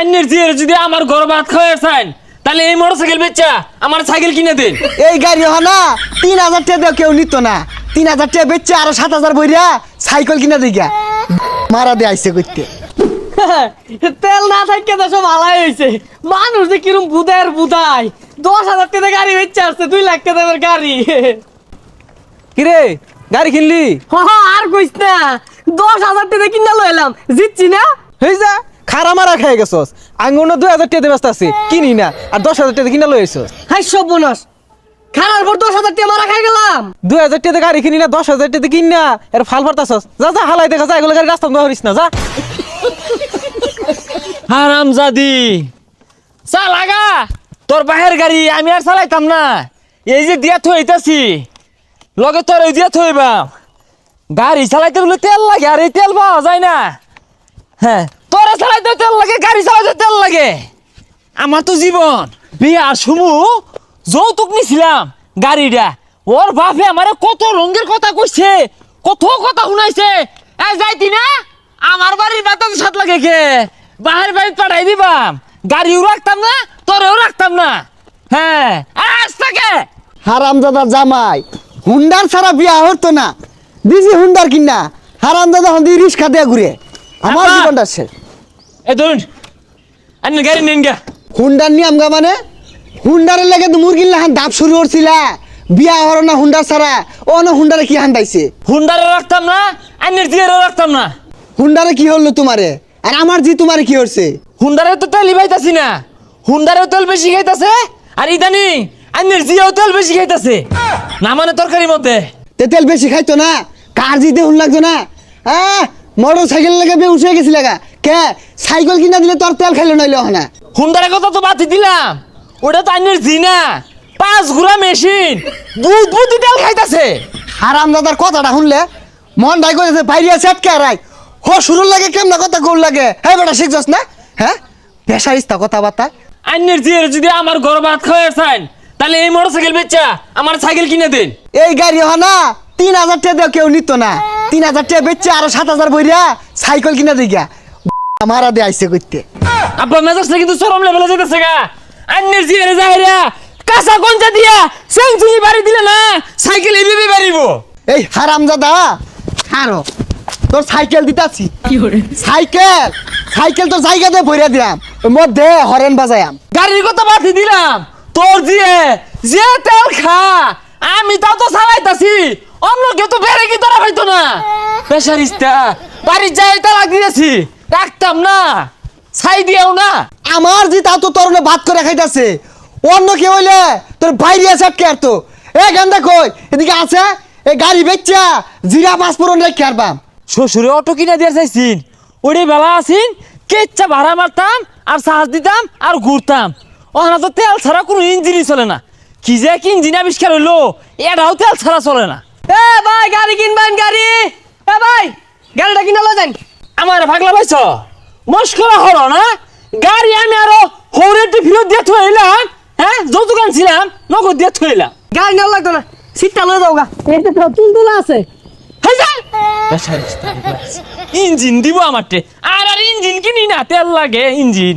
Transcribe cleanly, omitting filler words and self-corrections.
আইনের জিয়ের যদি আমার ঘর ভাত খাওয়ার চান তাহলে এই মোটরসাইকেল বেচা আমার সাইকেল কিনে দেন। এই গাড়ি না 3000 টাকা কেউ নিত না, 3000 টাকা বেচছে আরো 7000 বইরা সাইকেল কিনা দিগা মারা দিয়ে আইসে করতে। তেল না থাকে তো সব আলাই হয়েছে। মানুষ যে কিরম বুধায় 10,000 টাকা গাড়ি বেচে আসছে, 2 লাখ টাকা দামের গাড়ি। কিরে গাড়ি কিনলি? আর কইস না, 10,000 টাকা কিনা লইলাম, জিতছি না। হই যা খারা মারা খেয়ে গেছস। আঙ্গুন 2000 টাকা ব্যস্ত আছে কিনি না, আর 10,000 টাকা কিনা লইছস। হাই সব বোনাস খানার পর 10,000 টাকা মারা খাই গেলাম। 2000 টাকা গাড়ি কিনি না, 10,000 টাকা কিন না, এর ফাল ফারতাছস। যা যা হালাই দেখা যা, এগুলো গাড়ি রাস্তা ধরিস না, যা। হারামজাদি চা লাগা, তোর বাহের গাড়ি আমি আর চালাইতাম না। এই যে দিয়া থইতাছি লগে তোর এই দিয়া থইবা, গাড়ি চালাইতে বলে তেল লাগে, আর এই তেল পাওয়া যায় না। হ্যাঁ, তোরা চালাইতে তেল লাগে, গাড়ি চালাইতে তেল লাগে। আমার তো জীবন বিয়া শুমু যৌতুক নিছিলাম গাড়িটা, ওর বাপে আমারে কত রঙের কথা কইছে, কত কথা শুনাইছে। এই যাইতি না আমার বাড়ির বাতাস সাত লাগে কে বাহির বাড়ি পাঠাই দিবাম, গাড়িও রাখতাম না, তোরেও রাখতাম না। হ্যাঁ আজ থেকে হারামজাদা জামাই হুন্ডার ছাড়া বিয়া হতো না, দিছি হুন্ডার কিনা। হারামজাদা হন্দি রিস্কা দিয়ে ঘুরে আমার আব্বা! জীবনটা শেষ। এ ধরুন আন্য গাড়ি নেন গা। হুন্ডার নিয়ে আমগা মানে হুন্ডারের লাগে তো মুরগির লাহান দাপ শুরু করছিলা, বিয়া হর না হুন্ডার ছাড়া। ও না হুন্ডারে কি হান্দাইছে? হুন্ডারে রাখতাম না, আন্যের জিয়ারও রাখতাম না। হুন্ডারে কি হলো তোমারে, আর আমার জি তোমারে কি হচ্ছে? হুন্ডারে তো তেল লিবাইতাছি না, হুন্ডারেও তেল বেশি খাইতাছে, আর ইদানি আন্যের জিয়াও তেল বেশি খাইতাছে না, মানে তরকারির মধ্যে। তে তেল বেশি খাইতো না, কার জিতে হুন লাগতো না। হ্যাঁ মোটর সাইকেল লাগে বে উঠে গেছিল গা কে, সাইকেল কিনা দিলে তোর তেল খাইলো নইলে না। হুন্ডারের কথা তো বাতি দিলাম, ওটা তো আন্যের জি না, 5 ঘোড়া মেশিন দুধ বুদ্ধি তেল খাইতাছে। হারামজাদার কথাটা শুনলে মন ডাই করেছে বাইরিয়া সেটকে আরাই হো শুরুর লাগে কেমন কথা গোল লাগে। হ্যাঁ বেটা শিখছস না? হ্যাঁ পেশারিস্তা কথাবার্তা। আন্যের জিয়ার যদি আমার ঘর ভাত খাওয়ার চান তাহলে এই মোটরসাইকেল বেচা আমার সাইকেল কিনে দেন। এই গাড়ি না 3000 টাকা কেউ নিত না, 3000 টাকা বেচছে আরো 7000 বইরা সাইকেল কিনা দিগা মারা দিয়ে আইসে করতে। আব্বা মেজাজটা কিন্তু চরম লেভেলে যেতেছে গা। আন্যের জিয়ারে যাইরা কাঁচা কঞ্চা দিয়া সেঞ্চুরি বাড়ি দিলে না সাইকেল এভাবে বাড়িব। এই হারামজাদা হারো তোর সাইকেল দিতাছি। সাইকেল সাইকেল তো জায়গা দিয়ে ভরে দিলাম, ওর মধ্যে হরেন বাজায়াম। গাড়ির কথা বাতি দিলাম, তোর জিয়ে যে তেল খা আমি তাও তো চালাইতাছি, অন্য কেউ তো বেড়ে কি তোরা হইতো না। পেশারিস্তা বাড়ির যাই তালাক দিয়েছি, রাখতাম না, ছাই দিয়েও না। আমার যে তা তো তরুণে ভাত করে খাইতাছে, অন্য কেউ হইলে তোর বাইরে আছে আটকে আর তো এ গান্দা কই এদিকে আছে। এই গাড়ি বেচা জিরা পাঁচ পুরন রেখে আরবাম। শ্বশুরে অটো কিনা দিয়ে চাইছিন, ওরে বেলা আসিন কেচ্ছা ভাড়া মারতাম আর চার্জ দিতাম আর ঘুরতাম। ওখানে তো তেল ছাড়া কোনো ইঞ্জিনই চলে না, কি যে কি ইঞ্জিন আবিষ্কার হইলো, এটাও তেল ছাড়া চলে না। এ ভাই গাড়ি কিনবেন গাড়ি, এ ভাই গাড়িটা কিনা লই যান। আমার ভাগলা পাইছ মস্করা হলো না, গাড়ি আমি আরো হৌরেটি ফিরত দিয়ে থইলাম। হ্যাঁ যৌতুক আনছিলাম নগদ দিয়ে থইলাম। গাড়ি নেওয়া লাগতো না, সিটটা লয়ে যাও গা, এতে তো তুলতুলা আছে। ইঞ্জিন দিব আমারটে, আর আর ইঞ্জিন কিনি না, তেল লাগে ইঞ্জিন।